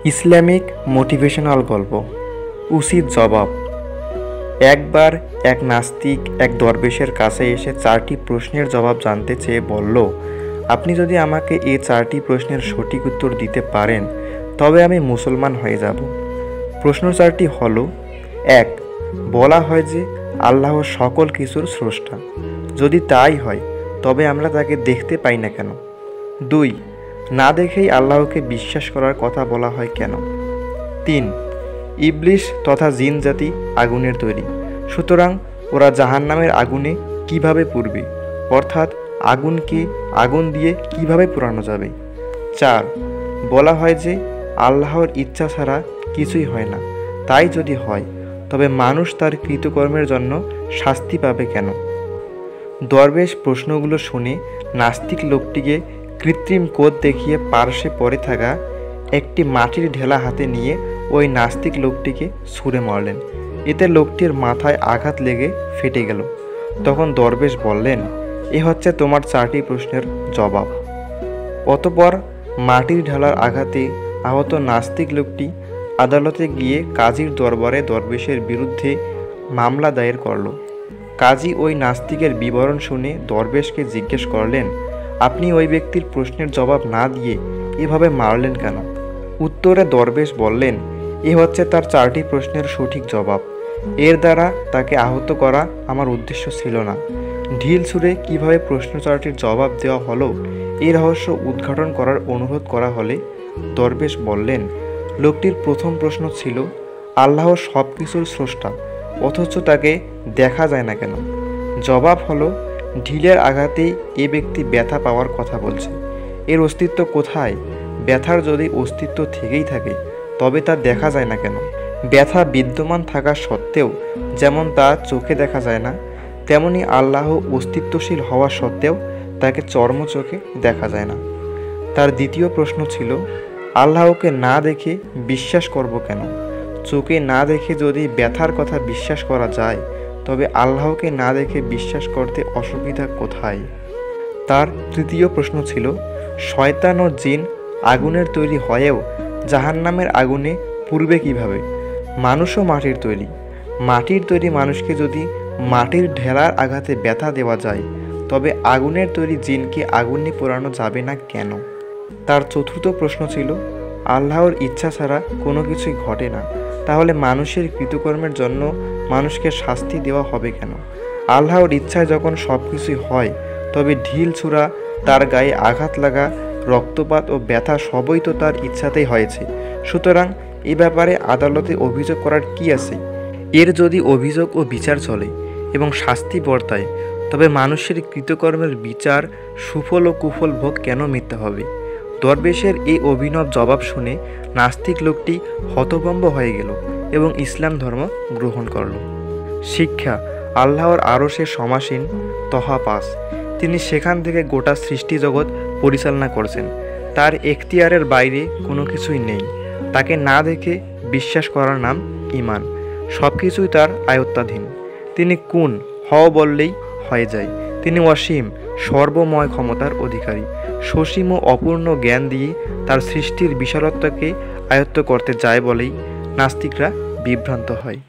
Islamic motivational গল্প। উচিত জবাব। একবার এক নাস্তিক এক দরবেশের কাছে এসে 4টি প্রশ্নের জবাব জানতে চেয়ে বলল, আপনি যদি আমাকে এই 4টি প্রশ্নের সঠিক উত্তর দিতে পারেন তবে আমি মুসলমান হয়ে যাব। প্রশ্ন 4টি হলো: 1. বলা হয় যে আল্লাহ সকল কিছুর স্রষ্টা। যদি তাই হয় তবে আমরা তাকে দেখতে পাই না কেন? 2. না দেখেই আল্লাহকে বিশ্বাস করার কথা বলা হয় কেন? 3. ইবলিস তথা জিন জাতি আগুনের তৈরি, সুতরাং ওরা জাহান্নামের আগুনে কিভাবে পুড়বে, অর্থাৎ আগুনকে আগুন দিয়ে কিভাবে পোড়ানো যাবে? 4. বলা হয় যে আল্লাহর ইচ্ছা ছাড়া কিছুই হয় না, তাই যদি হয় তবে মানুষ তার কৃতকর্মের জন্য শাস্তি পাবে কেন? দরবেশ প্রশ্নগুলো শুনে নাস্তিক লোকটিকে কৃত্রিম কোদ দেখিয়ে পার্শ্বে পড়ে থাকা একটি মাটির ঢেলা হাতে নিয়ে ওই নাস্তিক লোকটিকে ছুঁড়ে মারলেন। এতে লোকটির মাথায় আঘাত লেগে ফেটে গেল। তখন দরবেশ বললেন, এ হচ্ছে তোমার 4টি প্রশ্নের জবাব। অতঃপর মাটির ঢালার আঘাতে আহত নাস্তিক লোকটি আদালতে গিয়ে কাজীর দরবারে দরবেশের বিরুদ্ধে মামলা দায়ের করল। কাজী ওই নাস্তিকের বিবরণ শুনে দরবেশকে জিজ্ঞেস করলেন, আপনি ওই ব্যক্তির প্রশ্নের জবাব না দিয়ে এভাবে মারলেন কেন? উত্তরে দরবেশ বললেন, এ হচ্ছে তার 4টি প্রশ্নের সঠিক জবাব। এর দ্বারা তাকে আহত করা আমার উদ্দেশ্য ছিল না। ঢিল ছুঁড়ে কীভাবে প্রশ্ন 4টির জবাব দেওয়া হলো এই রহস্য উদ্ঘাটন করার অনুরোধ করা হলে দরবেশ বললেন, লোকটির প্রথম প্রশ্ন ছিল, আল্লাহ সব কিছুর স্রষ্টা, অথচ তাকে দেখা যায় না কেন? জবাব হলো, ঢিলের আঘাতেই এ ব্যক্তি ব্যথা পাওয়ার কথা বলছে। এর অস্তিত্ব কোথায়? ব্যথার যদি অস্তিত্ব থেকেই থাকে তবে তা দেখা যায় না কেন? ব্যথা বিদ্যমান থাকা সত্ত্বেও যেমন তা চোখে দেখা যায় না, তেমনি আল্লাহ অস্তিত্বশীল হওয়া সত্ত্বেও তাকে চর্মচোখে দেখা যায় না। তার দ্বিতীয় প্রশ্ন ছিল, আল্লাহকে না দেখে বিশ্বাস করব কেন? চোখে না দেখে যদি ব্যথার কথা বিশ্বাস করা যায় তবে আল্লাহকে না দেখে বিশ্বাস করতে অসুবিধা কোথায়? তার তৃতীয় প্রশ্ন ছিল, শয়তান ও জিন আগুনের তৈরি হয়েও জাহান্নামের আগুনে পুড়বে কিভাবে? মানুষও মাটির তৈরি। মাটির তৈরি মানুষকে যদি মাটির ঢেলার আঘাতে ব্যথা দেওয়া যায় তবে আগুনের তৈরি জিনকে আগুনে পোড়ানো যাবে না কেন? তার চতুর্থ প্রশ্ন ছিল, আল্লাহর ইচ্ছা ছাড়া কোনো কিছুই ঘটে না, তাহলে মানুষের কৃতকর্মের জন্য মানুষকে শাস্তি দেওয়া হবে কেন? আল্লাহর ইচ্ছায় যখন সব কিছুই হয় তবে ঢিল ছুঁড়া, তার গায়ে আঘাত লাগা, রক্তপাত ও ব্যথা সবই তো তার ইচ্ছাতেই হয়েছে। সুতরাং এ ব্যাপারে আদালতে অভিযোগ করার কি আছে? এর যদি অভিযোগ ও বিচার চলে এবং শাস্তি বর্তায় তবে মানুষের কৃতকর্মের বিচার, সুফল ও কুফল ভোগ কেন মিথ্যা হবে? দরবেশের এই অভিনব জবাব শুনে নাস্তিক লোকটি হতভম্ব হয়ে গেল এবং ইসলাম ধর্ম গ্রহণ করল। শিক্ষা: আল্লাহর আরশে সমাসীন তহা 5। তিনি সেখান থেকে গোটা সৃষ্টি জগৎ পরিচালনা করছেন। তার এখতিয়ারের বাইরে কোনো কিছুই নেই। তাকে না দেখে বিশ্বাস করার নাম ঈমান। সব কিছুই তার আয়ত্তাধীন। তিনি কুন হও বললেই হয়ে যায়। তিনি অসীম সর্বময় ক্ষমতার অধিকারী। সসীম ও অপূর্ণ জ্ঞান দিয়ে তার সৃষ্টির বিশালত্বকে আয়ত্ত করতে যায় বলেই নাস্তিকরা বিভ্রান্ত হয়।